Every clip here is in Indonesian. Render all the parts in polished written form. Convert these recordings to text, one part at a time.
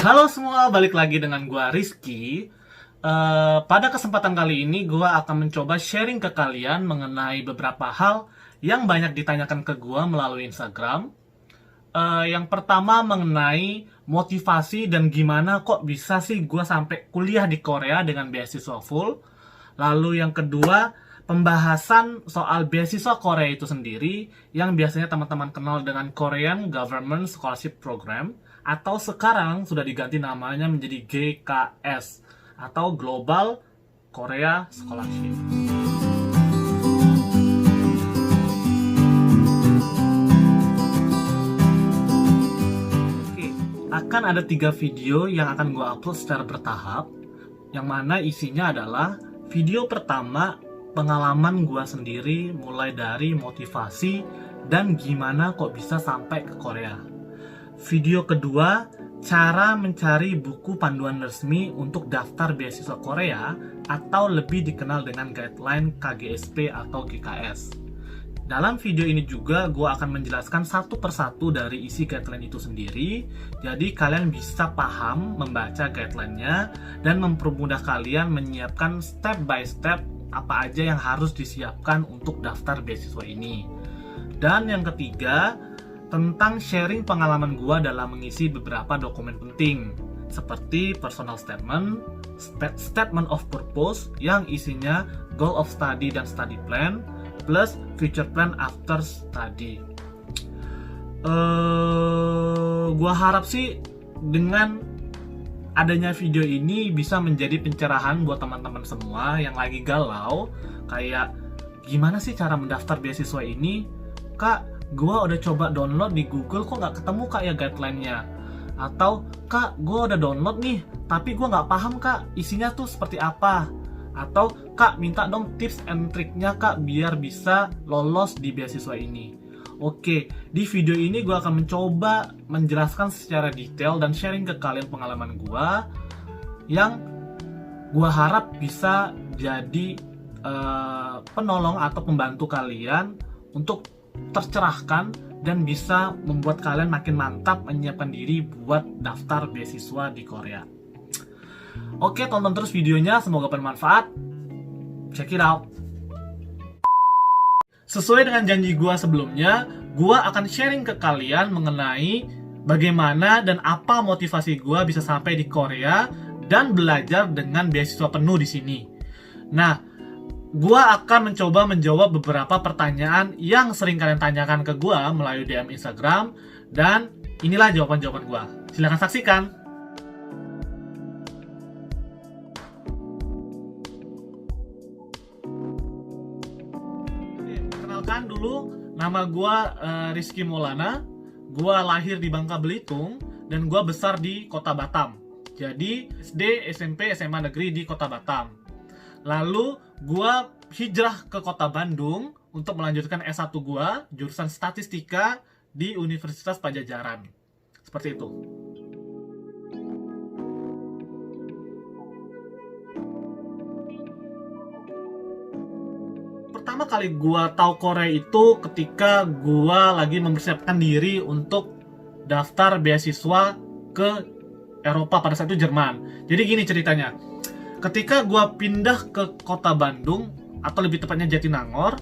Halo semua, balik lagi dengan gua Rizky. Pada kesempatan kali ini gua akan mencoba sharing ke kalian mengenai beberapa hal yang banyak ditanyakan ke gua melalui Instagram. Yang pertama mengenai motivasi dan gimana kok bisa sih gua sampai kuliah di Korea dengan beasiswa full. Lalu yang kedua, pembahasan soal beasiswa Korea itu sendiri yang biasanya teman-teman kenal dengan Korean Government Scholarship Program atau sekarang sudah diganti namanya menjadi GKS atau Global Korea Scholarship. Oke, akan ada 3 video yang akan gue upload secara bertahap, yang mana isinya adalah video pertama pengalaman gue sendiri mulai dari motivasi dan gimana kok bisa sampai ke Korea. Video kedua, cara mencari buku panduan resmi untuk daftar beasiswa Korea atau lebih dikenal dengan guideline KGSP atau GKS. Dalam video ini juga gue akan menjelaskan satu persatu dari isi guideline itu sendiri, jadi kalian bisa paham membaca guideline-nya dan mempermudah kalian menyiapkan step by step apa aja yang harus disiapkan untuk daftar beasiswa ini. Dan yang ketiga, tentang sharing pengalaman gua dalam mengisi beberapa dokumen penting seperti personal statement, statement of purpose yang isinya goal of study dan study plan plus future plan after study. Gua harap sih dengan adanya video ini bisa menjadi pencerahan buat teman-teman semua yang lagi galau kayak gimana sih cara mendaftar beasiswa ini, Kak. Gua udah coba download di Google kok nggak ketemu kak ya guideline-nya. Atau kak, gua udah download nih tapi gua nggak paham kak isinya tuh seperti apa. Atau kak, minta dong tips and triknya kak biar bisa lolos di beasiswa ini. Oke, di video ini gua akan mencoba menjelaskan secara detail dan sharing ke kalian pengalaman gua yang gua harap bisa jadi penolong atau pembantu kalian untuk tercerahkan dan bisa membuat kalian makin mantap menyiapkan diri buat daftar beasiswa di Korea. Oke, tonton terus videonya, semoga bermanfaat. Check it out. Sesuai dengan janji gua sebelumnya, gua akan sharing ke kalian mengenai bagaimana dan apa motivasi gua bisa sampai di Korea dan belajar dengan beasiswa penuh di sini. Nah, gua akan mencoba menjawab beberapa pertanyaan yang sering kalian tanyakan ke gua melalui DM Instagram, dan inilah jawaban-jawaban gua. Silahkan saksikan. Kenalkan dulu, nama gua Rizky Maulana. Gua lahir di Bangka Belitung dan gua besar di Kota Batam. Jadi SD, SMP, SMA negeri di Kota Batam. Lalu gua hijrah ke kota Bandung untuk melanjutkan S1 gua, jurusan statistika di Universitas Padjadjaran. Seperti itu. Pertama kali gua tahu Korea itu ketika gua lagi mempersiapkan diri untuk daftar beasiswa ke Eropa, pada saat itu Jerman. Jadi gini ceritanya. Ketika gue pindah ke kota Bandung, atau lebih tepatnya Jatinangor,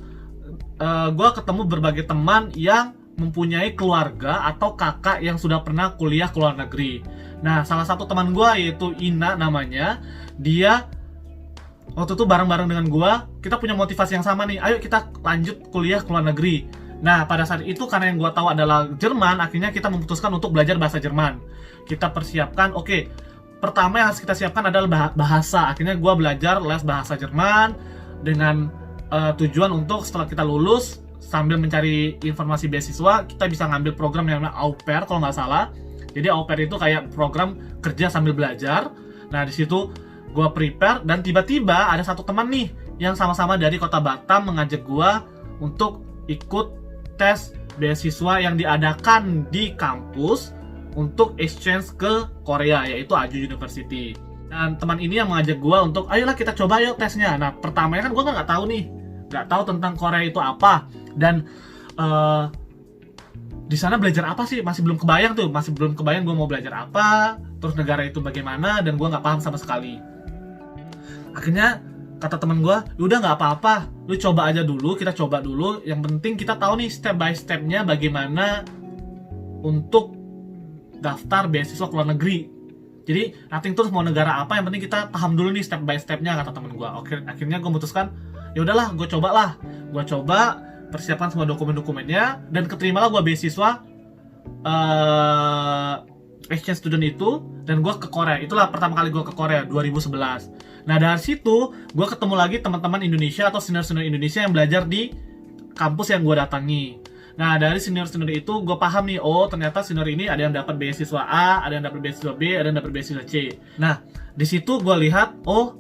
gue ketemu berbagai teman yang mempunyai keluarga atau kakak yang sudah pernah kuliah ke luar negeri. Nah, salah satu teman gue yaitu Ina namanya, dia waktu itu bareng-bareng dengan gue, kita punya motivasi yang sama nih, ayo kita lanjut kuliah ke luar negeri. Nah, pada saat itu karena yang gue tahu adalah Jerman, akhirnya kita memutuskan untuk belajar bahasa Jerman. Kita persiapkan, oke, pertama yang harus kita siapkan adalah bahasa. Akhirnya gue belajar les bahasa Jerman dengan tujuan untuk setelah kita lulus sambil mencari informasi beasiswa, kita bisa ngambil program yang namanya au pair kalau nggak salah. Jadi au pair itu kayak program kerja sambil belajar. Nah, di situ gue prepare dan tiba-tiba ada satu teman nih yang sama-sama dari kota Batam mengajak gue untuk ikut tes beasiswa yang diadakan di kampus untuk exchange ke Korea, yaitu Aju University. Dan teman ini yang mengajak gue untuk, ayolah kita coba yuk tesnya. Nah, pertamanya kan gue nggak tahu nih, nggak tahu tentang Korea itu apa. Dan di sana belajar apa sih, masih belum kebayang gue mau belajar apa, terus negara itu bagaimana, dan gue nggak paham sama sekali. Akhirnya kata teman gue, udah nggak apa-apa, lu coba aja dulu, kita coba dulu, yang penting kita tahu nih step by stepnya bagaimana untuk daftar beasiswa ke luar negeri. Jadi nothing terus mau negara apa, yang penting kita paham dulu nih step by stepnya, kata temen gue. Oke, akhirnya gue memutuskan, ya udahlah, gue coba persiapkan semua dokumen-dokumennya, dan keterimalah gue beasiswa exchange student itu, dan gue ke Korea. Itulah pertama kali gue ke Korea 2011. Nah dari situ gue ketemu lagi teman-teman Indonesia atau senior-senior Indonesia yang belajar di kampus yang gue datangi. Nah dari senior-senior itu gue paham nih, oh ternyata senior ini ada yang dapat beasiswa A, ada yang dapat beasiswa B, ada yang dapat beasiswa C. Nah di situ gue lihat, oh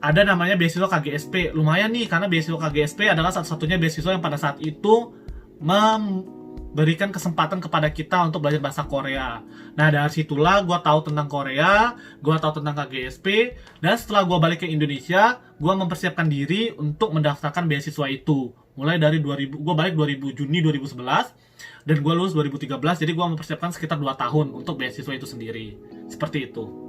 ada namanya beasiswa KGSP. Lumayan nih, karena beasiswa KGSP adalah satu-satunya beasiswa yang pada saat itu memberikan kesempatan kepada kita untuk belajar bahasa Korea. Nah dari situlah gue tahu tentang Korea, gue tahu tentang KGSP, dan setelah gue balik ke Indonesia, gue mempersiapkan diri untuk mendaftarkan beasiswa itu. Mulai dari gue balik Juni 2011, dan gue lulus 2013, jadi gue mempersiapkan sekitar 2 tahun untuk beasiswa itu sendiri. Seperti itu.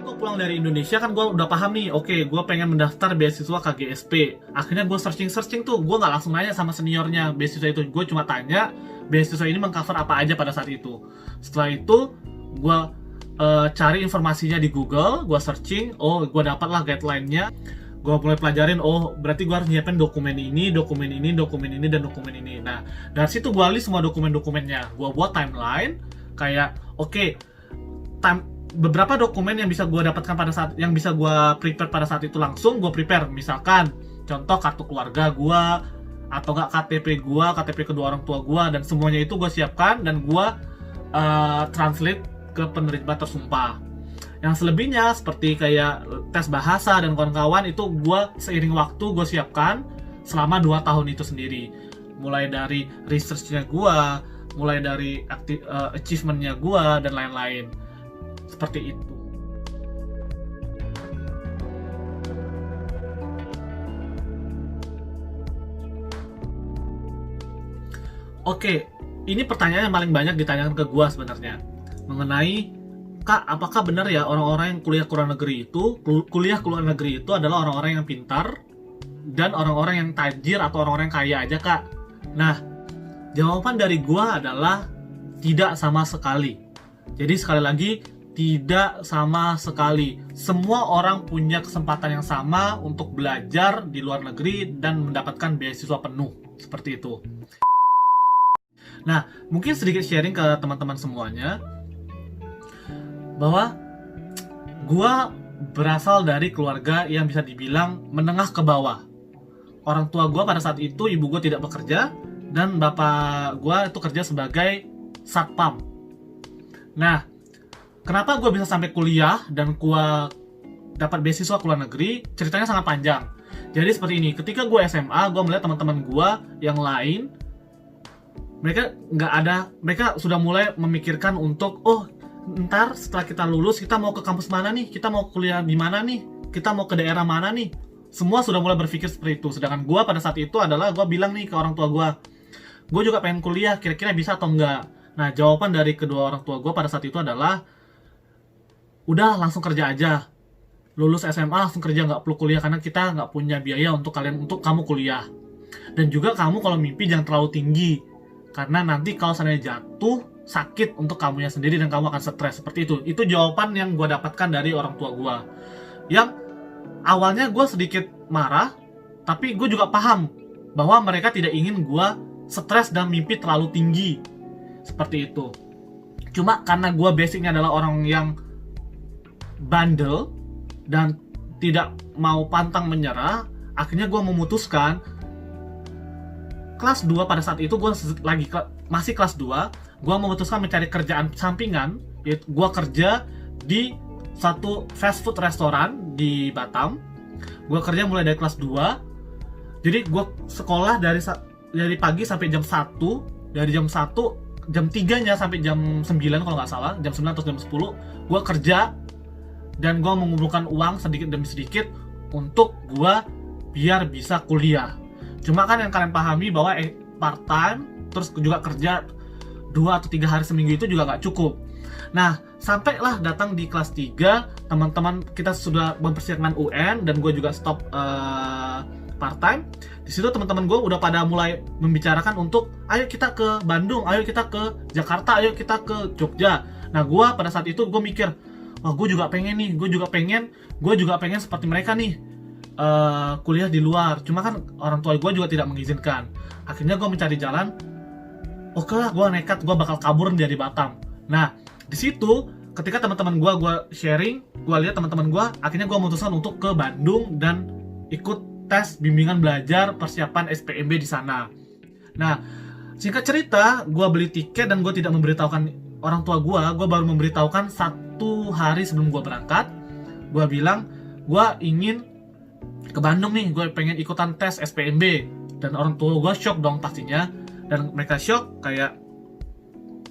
Gue pulang dari Indonesia kan gue udah paham nih, oke, gue pengen mendaftar beasiswa KGSP. Akhirnya gue searching tuh, gue nggak langsung nanya sama seniornya beasiswa itu, gue cuma tanya beasiswa ini mengcover apa aja pada saat itu. Setelah itu gue cari informasinya di Google, gue searching, oh gue dapatlah guideline-nya. Gue mulai pelajarin, oh berarti gue harus nyiapin dokumen ini, dan dokumen ini. Nah dari situ gue list semua dokumen-dokumennya, gue buat timeline kayak oke, beberapa dokumen yang bisa gue dapatkan pada saat, yang bisa gue prepare pada saat itu langsung gue prepare. Misalkan contoh kartu keluarga gue, atau nggak KTP gue, KTP kedua orang tua gue, dan semuanya itu gue siapkan dan gue translate ke penerima tersumpah. Yang selebihnya seperti kayak tes bahasa dan kawan-kawan itu gue seiring waktu gue siapkan selama 2 tahun itu sendiri. Mulai dari research-nya gue, mulai dari achievement-nya gue, dan lain-lain. Seperti itu. Oke, ini pertanyaan yang paling banyak ditanyakan ke gua sebenarnya. Mengenai, Kak, apakah benar ya orang-orang yang kuliah ke luar negeri itu adalah orang-orang yang pintar dan orang-orang yang tajir atau orang-orang yang kaya aja, Kak? Nah, jawaban dari gua adalah tidak sama sekali. Jadi sekali lagi, tidak sama sekali. Semua orang punya kesempatan yang sama untuk belajar di luar negeri dan mendapatkan beasiswa penuh. Seperti itu. Nah, mungkin sedikit sharing ke teman-teman semuanya, bahwa gua berasal dari keluarga yang bisa dibilang menengah ke bawah. Orang tua gua pada saat itu, ibu gua tidak bekerja, dan bapak gua itu kerja sebagai satpam. Nah, kenapa gue bisa sampai kuliah dan gue dapat beasiswa ke luar negeri? Ceritanya sangat panjang. Jadi seperti ini, ketika gue SMA, gue melihat teman-teman gue yang lain, mereka sudah mulai memikirkan untuk, oh ntar setelah kita lulus, kita mau ke kampus mana nih? Kita mau kuliah di mana nih? Kita mau ke daerah mana nih? Semua sudah mulai berpikir seperti itu. Sedangkan gue pada saat itu adalah, gue bilang nih ke orang tua gue juga pengen kuliah, kira-kira bisa atau enggak? Nah, jawaban dari kedua orang tua gue pada saat itu adalah, udah langsung kerja aja. Lulus SMA langsung kerja, nggak perlu kuliah, karena kita nggak punya biaya untuk kamu kuliah. Dan juga kamu kalau mimpi jangan terlalu tinggi, karena nanti kalau seandainya jatuh, sakit untuk kamunya sendiri dan kamu akan stres. Seperti itu. Itu jawaban yang gue dapatkan dari orang tua gue. Yang awalnya gue sedikit marah, tapi gue juga paham bahwa mereka tidak ingin gue stres dan mimpi terlalu tinggi. Seperti itu. Cuma karena gue basicnya adalah orang yang bandel dan tidak mau pantang menyerah, akhirnya gue memutuskan kelas 2 pada saat itu, gue masih kelas 2, gue memutuskan mencari kerjaan sampingan, yaitu gue kerja di satu fast food restoran di Batam. Gue kerja mulai dari kelas 2, jadi gue sekolah dari pagi sampai jam 1, dari jam 3 nya sampai jam 9 kalau nggak salah, jam 9 atau jam 10, gue kerja dan gue mengumpulkan uang sedikit demi sedikit untuk gue biar bisa kuliah. Cuma kan yang kalian pahami bahwa part time terus juga kerja 2 atau 3 hari seminggu itu juga gak cukup. Nah, sampailah datang di kelas 3, teman-teman kita sudah mempersiapkan UN dan gue juga stop part time. Di situ teman-teman gue udah pada mulai membicarakan untuk ayo kita ke Bandung, ayo kita ke Jakarta, ayo kita ke Jogja. Nah, gue pada saat itu gue mikir, wah gue juga pengen nih, gue juga pengen seperti mereka nih, kuliah di luar. Cuma kan orang tua gue juga tidak mengizinkan. Akhirnya gue mencari jalan. Oke lah, gue nekat, gue bakal kabur dari Batam. Nah, di situ ketika teman-teman gue sharing, gue lihat teman-teman gue, akhirnya gue memutuskan untuk ke Bandung dan ikut tes bimbingan belajar persiapan SPMB di sana. Nah, singkat cerita, gue beli tiket dan gue tidak memberitahukan orang tua gue baru memberitahukan 1 hari sebelum gue berangkat. Gue bilang, gue ingin ke Bandung nih, gue pengen ikutan tes SPMB. Dan orang tua gue shock dong pastinya. Dan mereka shock kayak,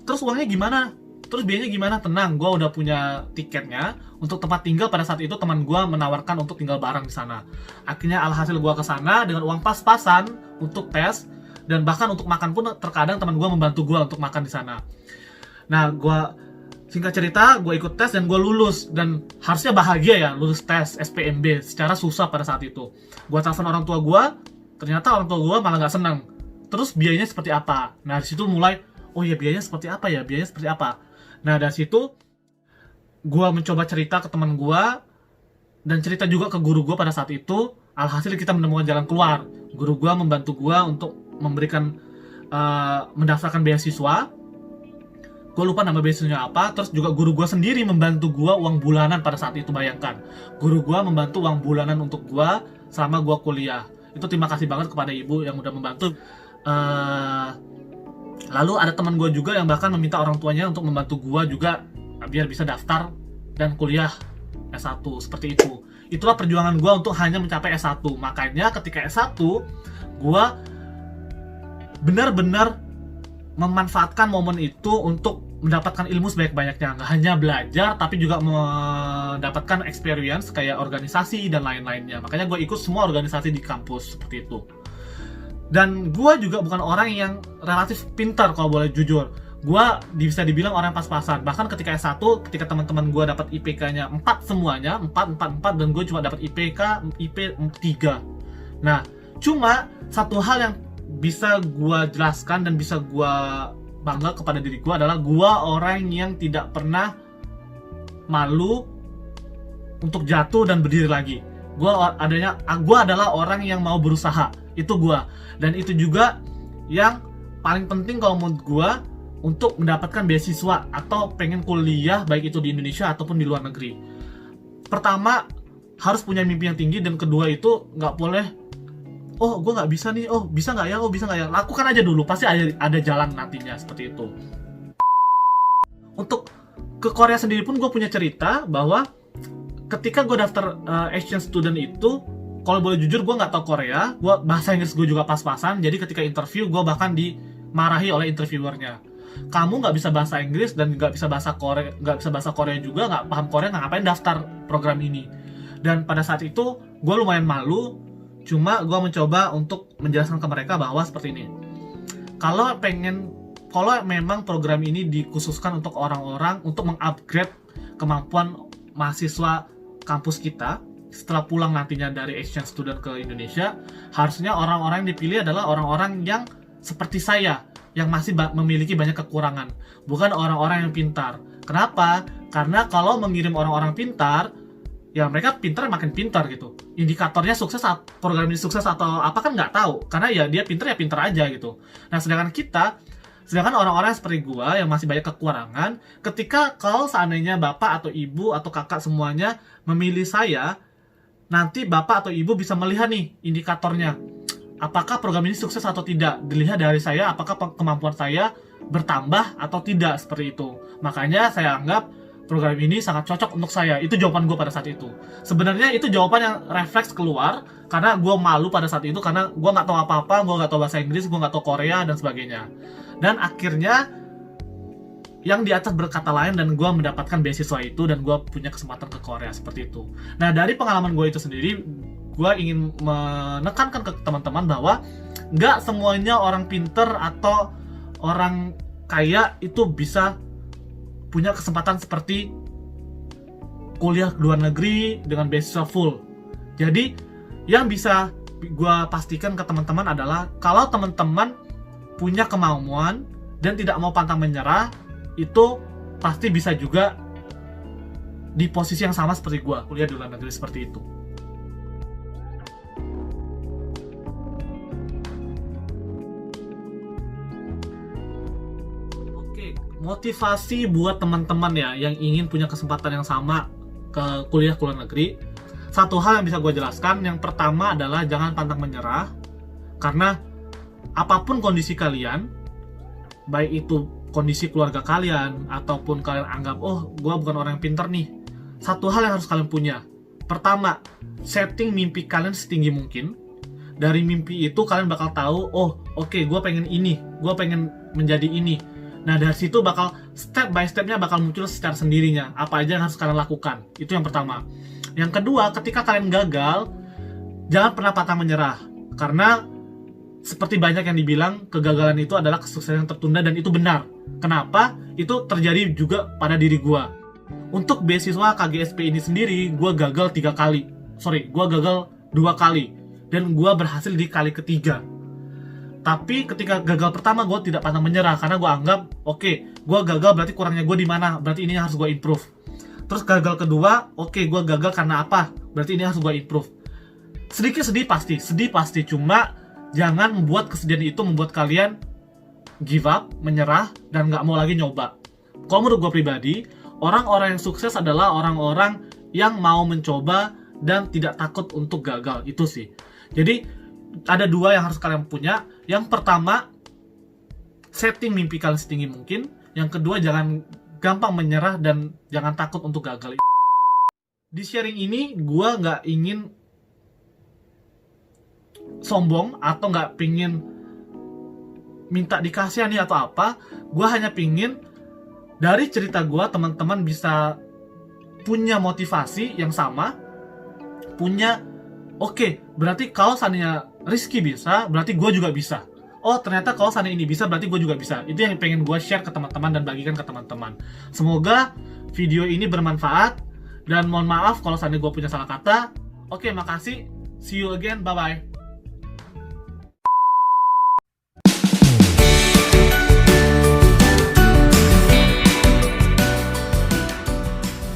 terus uangnya gimana? Terus biayanya gimana? Tenang, gue udah punya tiketnya. Untuk tempat tinggal pada saat itu teman gue menawarkan untuk tinggal bareng di sana. Akhirnya alhasil gue ke sana dengan uang pas-pasan untuk tes, dan bahkan untuk makan pun terkadang teman gue membantu gue untuk makan di sana. Nah, gue singkat cerita, gue ikut tes dan gue lulus, dan harusnya bahagia ya lulus tes SPMB secara susah pada saat itu. Gue telepon orang tua gue, ternyata orang tua gue malah nggak senang. Terus biayanya seperti apa? Nah, di situ mulai, oh ya biayanya seperti apa ya? Biayanya seperti apa? Nah, dari situ gue mencoba cerita ke teman gue dan cerita juga ke guru gue pada saat itu. Alhasil kita menemukan jalan keluar. Guru gue membantu gue untuk memberikan mendaftarkan beasiswa. Gue lupa nama beasiswanya apa. Terus juga guru gue sendiri membantu gue uang bulanan pada saat itu. Bayangkan, guru gue membantu uang bulanan untuk gue selama gue kuliah. Itu terima kasih banget kepada ibu yang udah membantu. Lalu ada teman gue juga yang bahkan meminta orang tuanya untuk membantu gue juga biar bisa daftar dan kuliah S1, seperti itu. Itulah perjuangan gue untuk hanya mencapai S1. Makanya ketika S1, gue benar-benar memanfaatkan momen itu untuk mendapatkan ilmu sebanyak-banyaknya. Nggak hanya belajar, tapi juga mendapatkan experience kayak organisasi dan lain-lainnya. Makanya gue ikut semua organisasi di kampus, seperti itu. Dan gue juga bukan orang yang relatif pintar kalau boleh jujur. Gue bisa dibilang orang pas-pasan. Bahkan ketika S1, ketika teman-teman gue dapat IPK-nya 4 semuanya, 4, dan gue cuma dapat IP 3. Nah, cuma satu hal yang bisa gue jelaskan dan bisa gue bangga kepada diri gue adalah gue orang yang tidak pernah malu untuk jatuh dan berdiri lagi. Gue adalah orang yang mau berusaha. Itu gue. Dan itu juga yang paling penting kalau menurut gue untuk mendapatkan beasiswa atau pengen kuliah baik itu di Indonesia ataupun di luar negeri. Pertama, harus punya mimpi yang tinggi, dan kedua itu nggak boleh, oh gue nggak bisa nih, oh bisa nggak ya, lakukan aja dulu, pasti ada jalan nantinya, seperti itu. Untuk ke Korea sendiri pun gue punya cerita bahwa ketika gue daftar exchange student itu, kalau boleh jujur gue nggak tahu Korea, bahasa Inggris gue juga pas-pasan, jadi ketika interview gue bahkan dimarahi oleh interviewernya. Kamu nggak bisa bahasa Inggris dan nggak bisa bahasa Korea juga, nggak paham Korea, nggak ngapain daftar program ini. Dan pada saat itu gue lumayan malu, cuma gue mencoba untuk menjelaskan ke mereka bahwa seperti ini. Kalau memang program ini dikhususkan untuk orang-orang untuk mengupgrade kemampuan mahasiswa kampus kita setelah pulang nantinya dari exchange student ke Indonesia, harusnya orang-orang yang dipilih adalah orang-orang yang seperti saya, yang masih memiliki banyak kekurangan, bukan orang-orang yang pintar. Kenapa? Karena kalau mengirim orang-orang pintar, ya mereka pintar makin pintar gitu. Indikatornya sukses, program ini sukses atau apa kan nggak tahu, karena ya dia pintar aja gitu. Nah, sedangkan orang-orang seperti gua yang masih banyak kekurangan, ketika kalau seandainya bapak atau ibu atau kakak semuanya memilih saya, nanti bapak atau ibu bisa melihat nih indikatornya. Apakah program ini sukses atau tidak? Dilihat dari saya, apakah kemampuan saya bertambah atau tidak, seperti itu. Makanya saya anggap program ini sangat cocok untuk saya. Itu jawaban gue pada saat itu. Sebenarnya itu jawaban yang refleks keluar, karena gue malu pada saat itu, karena gue nggak tahu apa-apa, gue nggak tahu bahasa Inggris, gue nggak tahu Korea, dan sebagainya. Dan akhirnya yang di atas berkata lain dan gue mendapatkan beasiswa itu dan gue punya kesempatan ke Korea seperti itu. Nah, dari pengalaman gue itu sendiri, gue ingin menekankan ke teman-teman bahwa nggak semuanya orang pinter atau orang kaya itu bisa punya kesempatan seperti kuliah ke luar negeri dengan beasiswa full. Jadi yang bisa gue pastikan ke teman-teman adalah kalau teman-teman punya kemauan dan tidak mau pantang menyerah, itu pasti bisa juga di posisi yang sama seperti gue, kuliah di luar negeri seperti itu. Motivasi buat teman-teman ya yang ingin punya kesempatan yang sama ke kuliah ke luar negeri. Satu hal yang bisa gue jelaskan, yang pertama adalah jangan pantang menyerah. Karena apapun kondisi kalian, baik itu kondisi keluarga kalian ataupun kalian anggap, oh gue bukan orang yang pinter nih, satu hal yang harus kalian punya. Pertama, setting mimpi kalian setinggi mungkin. Dari mimpi itu kalian bakal tahu, oh oke, gue pengen ini, gue pengen menjadi ini. Nah, dari situ bakal step by stepnya bakal muncul secara sendirinya. Apa aja yang harus kalian lakukan. Itu yang pertama. Yang kedua, ketika kalian gagal, jangan pernah pantang menyerah. Karena seperti banyak yang dibilang, kegagalan itu adalah kesuksesan yang tertunda dan itu benar. Kenapa? Itu terjadi juga pada diri gue. Untuk beasiswa KGSP ini sendiri, gue gagal 3 kali. Gue gagal 2 kali. Dan gue berhasil di kali ketiga. Tapi ketika gagal pertama, gue tidak pantang menyerah karena gue anggap, oke, gue gagal berarti kurangnya gue di mana, berarti ini harus gue improve. Terus gagal kedua, oke, gue gagal karena apa, berarti ini harus gue improve. Sedikit sedih pasti, cuma jangan membuat kesedihan itu membuat kalian give up, menyerah, dan nggak mau lagi nyoba. Kalau menurut gue pribadi, orang-orang yang sukses adalah orang-orang yang mau mencoba dan tidak takut untuk gagal, itu sih. Jadi ada 2 yang harus kalian punya. Yang pertama, setting mimpi kalian setinggi mungkin. Yang kedua, jangan gampang menyerah dan jangan takut untuk gagal. Di sharing ini, gue nggak ingin sombong atau nggak pingin minta dikasihani atau apa. Gue hanya pingin dari cerita gue, teman-teman bisa punya motivasi yang sama, punya oke, berarti kalau seandainya Rizky bisa, berarti gue juga bisa. Oh, ternyata kalau seandainya ini bisa, berarti gue juga bisa. Itu yang pengen gue share ke teman-teman dan bagikan ke teman-teman. Semoga video ini bermanfaat. Dan mohon maaf kalau seandainya gue punya salah kata. Oke, makasih. See you again. Bye-bye.